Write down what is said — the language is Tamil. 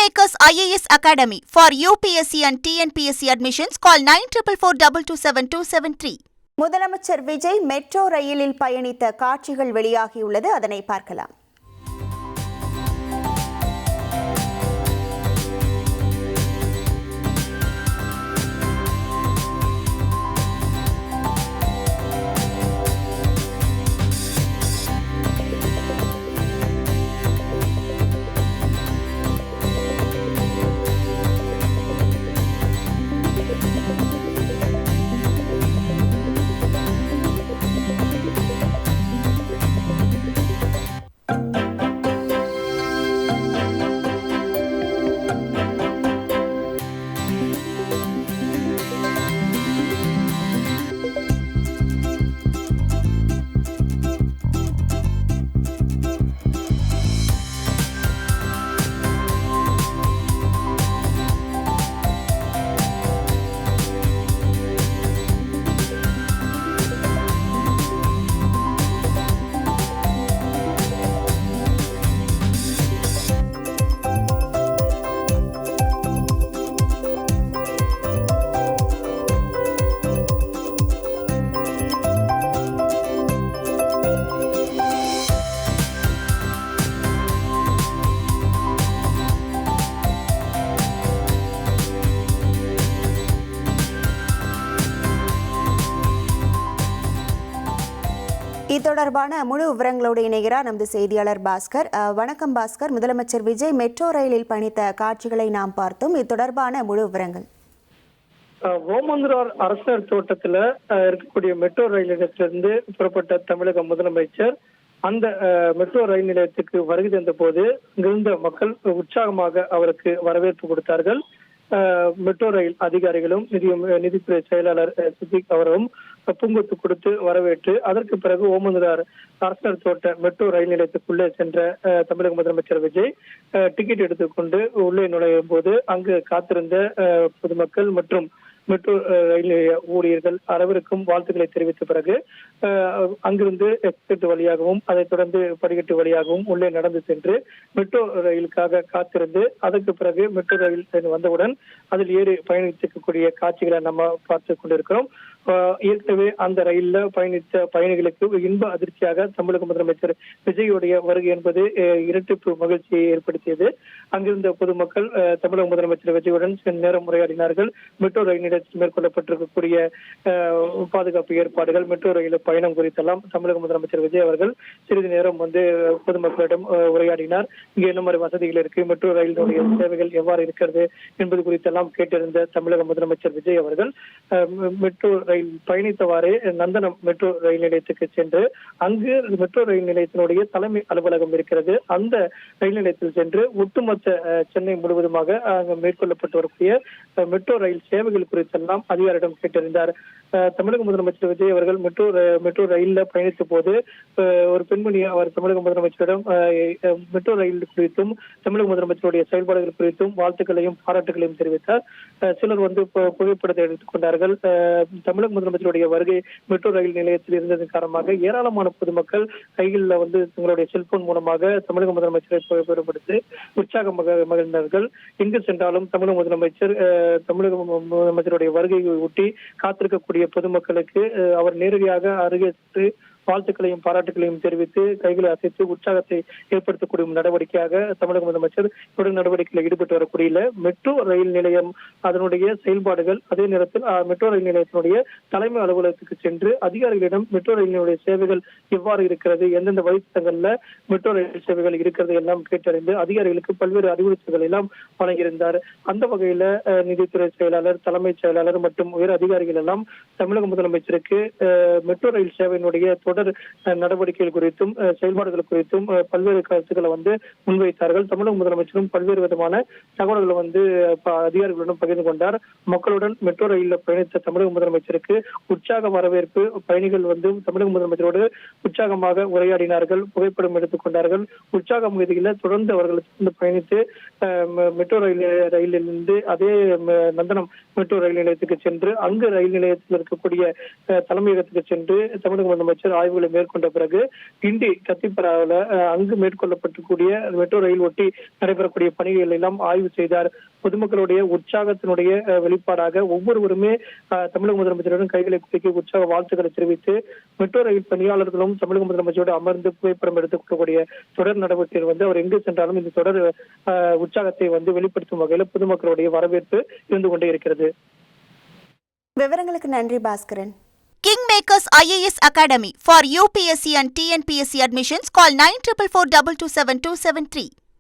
Kingmakers IAS Academy for UPSC and TNPSC admissions. Call 9442277273. முதலமைச்சர் விஜய் மெட்ரோ ரயிலில் பயணித்த காட்சிகள் வெளியாகியுள்ளது. அதனை பார்க்கலாம். இது தொடர்பான முழு விவரங்களோடு இணைகிறார் நமது செய்தியாளர் பாஸ்கர். வணக்கம் பாஸ்கர். முதலமைச்சர் விஜய் மெட்ரோ ரயிலில் பயணித்த காட்சிகளை நாம் பார்த்தோம். இது தொடர்பான முழு விவரங்கள். ஓமந்தூரார் அரசர் தோட்டத்துல இருக்கக்கூடிய மெட்ரோ ரயில் நிலையத்திலிருந்து புறப்பட்ட தமிழக முதலமைச்சர் அந்த மெட்ரோ ரயில் நிலையத்துக்கு வருகை தந்த போது இங்கிருந்த மக்கள் உற்சாகமாக அவருக்கு வரவேற்பு கொடுத்தார்கள். மெட்ரோ ரயில் அதிகாரிகளும் நிதித்துறை செயலாளர் சித்திக் அவரும் பூங்கொத்து கொடுத்து வரவேற்று அதற்கு பிறகு ஓமந்தூரார் அரசர் தோட்ட மெட்ரோ ரயில் நிலையத்துக்குள்ளே சென்ற தமிழக முதலமைச்சர் விஜய் டிக்கெட் எடுத்துக்கொண்டு உள்ளே நுழையும் போது அங்கு காத்திருந்த பொதுமக்கள் மற்றும் மெட்ரோ ரயில் நிலைய ஊழியர்கள் அனைவருக்கும் வாழ்த்துக்களை தெரிவித்த பிறகு அங்கிருந்து எக்ஸிட் வழியாகவும் அதைத் தொடர்ந்து படிக்கட்டு வழியாகவும் உள்ளே நடந்து சென்று மெட்ரோ ரயிலுக்காக காத்திருந்து அதற்கு பிறகு மெட்ரோ ரயில் வந்தவுடன் அதில் ஏறி பயணிக்கக்கூடிய காட்சிகளை நம்ம பார்த்து கொண்டிருக்கிறோம். ஏற்கனவே அந்த ரயில்ல பயணித்த பயணிகளுக்கு இன்ப அதிர்ச்சியாக தமிழக முதலமைச்சர் விஜயுடைய வருகை என்பது இரட்டிப்பு மகிழ்ச்சியை ஏற்படுத்தியது. அங்கிருந்த பொதுமக்கள் தமிழக முதலமைச்சர் விஜயுடன் நேரம் உரையாடினார்கள். மெட்ரோ ரயில் நிலையத்தில் மேற்கொள்ளப்பட்டிருக்கக்கூடிய பாதுகாப்பு ஏற்பாடுகள், மெட்ரோ ரயில் பயணம் குறித்தெல்லாம் தமிழக முதலமைச்சர் விஜய் அவர்கள் சிறிது நேரம் பொதுமக்களிடம் உரையாடினார். இங்கே என்ன மாதிரி வசதிகள் இருக்கு, மெட்ரோ ரயிலுடைய சேவைகள் எவ்வாறு இருக்கிறது என்பது குறித்தெல்லாம் கேட்டிருந்த தமிழக முதலமைச்சர் விஜய் அவர்கள் மெட்ரோ ரயில் பயணித்தவாறே நந்தனம் மெட்ரோ ரயில் நிலையத்துக்கு சென்று அங்கு மெட்ரோ ரயில் நிலையத்தினுடைய தலைமை அலுவலகம் இருக்கிறது. அந்த ரயில் நிலையத்தில் சென்று ஒட்டுமொத்த சென்னை முழுவதுமாக அங்கு மேற்கொள்ளப்பட்டு வரக்கூடிய மெட்ரோ ரயில் சேவைகள் குறித்தெல்லாம் அதிகாரிடம் கேட்டறிந்தார். தமிழக முதலமைச்சர் விஜய் அவர்கள் மெட்ரோ ரயில்ல பயணித்த போது ஒரு பெண்மணி அவர் தமிழக முதலமைச்சரிடம் மெட்ரோ ரயில் குறித்தும் தமிழக முதலமைச்சருடைய செயல்பாடுகள் குறித்தும் வாழ்த்துக்களையும் பாராட்டுகளையும் தெரிவித்தார். சிலர் புகைப்படத்தை எடுத்துக் கொண்டார்கள். தமிழக முதலமைச்சருடைய வருகை மெட்ரோ ரயில் நிலையத்தில் இருந்ததன் காரணமாக ஏராளமான பொதுமக்கள் கைகளில் தங்களுடைய செல்போன் மூலமாக தமிழக முதலமைச்சரை புகைப்படப்படுத்தி உற்சாகமாக மகிழ்ந்தார்கள். எங்கு சென்றாலும் தமிழக முதலமைச்சருடைய வருகையை ஒட்டி காத்திருக்கக்கூடிய பொதுமக்களுக்கு அவர் நேரடியாக அருகே சென்று வாழ்த்துக்களையும் பாராட்டுகளையும் தெரிவித்து கைகளை அசைத்து உற்சாகத்தை ஏற்படுத்தக்கூடிய நடவடிக்கையாக தமிழக முதலமைச்சர் தொடர் நடவடிக்கையில் ஈடுபட்டு வரக்கூடிய மெட்ரோ ரயில் நிலையம் அதனுடைய செயல்பாடுகள், அதே நேரத்தில் மெட்ரோ ரயில் நிலையத்தினுடைய தலைமை அலுவலகத்துக்கு சென்று அதிகாரிகளிடம் மெட்ரோ ரயிலினுடைய சேவைகள் எவ்வாறு இருக்கிறது, எந்தெந்த வழித்தடங்கள்ல மெட்ரோ ரயில் சேவைகள் இருக்கிறது எல்லாம் கேட்டறிந்து அதிகாரிகளுக்கு பல்வேறு அறிவுறுத்தல்கள் எல்லாம் வழங்கியிருந்தார். அந்த வகையில நிதித்துறை செயலாளர், தலைமைச் செயலாளர் மற்றும் உயர் அதிகாரிகள் எல்லாம் தமிழக முதலமைச்சருக்கு மெட்ரோ ரயில் சேவையினுடைய தொடர் நடவடிக்கைகள் குறித்தும் செயல்பாடுகள் குறித்தும் பல்வேறு கருத்துக்களை முன்வைத்தார்கள். தமிழக முதலமைச்சரும் பல்வேறு விதமான தகவல்களை அதிகாரிகளுடன் பகிர்ந்து கொண்டார். மக்களுடன் மெட்ரோ ரயிலில் பயணித்த தமிழக முதலமைச்சருக்கு உற்சாக வரவேற்பு. பயணிகள் தமிழக முதலமைச்சரோடு உற்சாகமாக உரையாடினார்கள், புகைப்படம் எடுத்துக் கொண்டார்கள். உற்சாக முயற்சியில் தொடர்ந்து அவர்கள் பயணித்து மெட்ரோ ரயிலிருந்து அதே நந்தனம் மெட்ரோ ரயில் நிலையத்துக்கு சென்று அங்கு ரயில் நிலையத்தில் இருக்கக்கூடிய தலைமையகத்துக்கு சென்று தமிழக முதலமைச்சர் ஆய்வுகளை மேற்கொண்ட பிறகு கிண்டி கத்திப்பராவில் அங்கு மேற்கொள்ளப்பட்டிருக்கூடிய மெட்ரோ ரயில் ஒட்டி நடைபெறக்கூடிய பணிகள் எல்லாம் ஆய்வு செய்தார். பொதுமக்களுடைய உற்சாகத்தினுடைய வெளிப்பாடாக ஒவ்வொருவருமே தமிழக முதலமைச்சருடன் கைகளை குலுக்கி உற்சாக வாழ்த்துக்களை தெரிவித்து மெட்ரோ ரயில் பணியாளர்களும் தமிழக முதலமைச்சரோடு அமர்ந்து புகைப்படம் எடுத்துக்கூடிய தொடர் நடவடிக்கைகள் அவர் எங்கு சென்றாலும் இந்த தொடர் உற்சாகத்தை வெளிப்படுத்தும் வகையில் பொதுமக்களுடைய வரவேற்பு இருந்து கொண்டே இருக்கிறது. விவரங்களுக்கு நன்றி Bhaskaran. Kingmakers IAS Academy for UPSC and TNPSC admissions call 9444227273.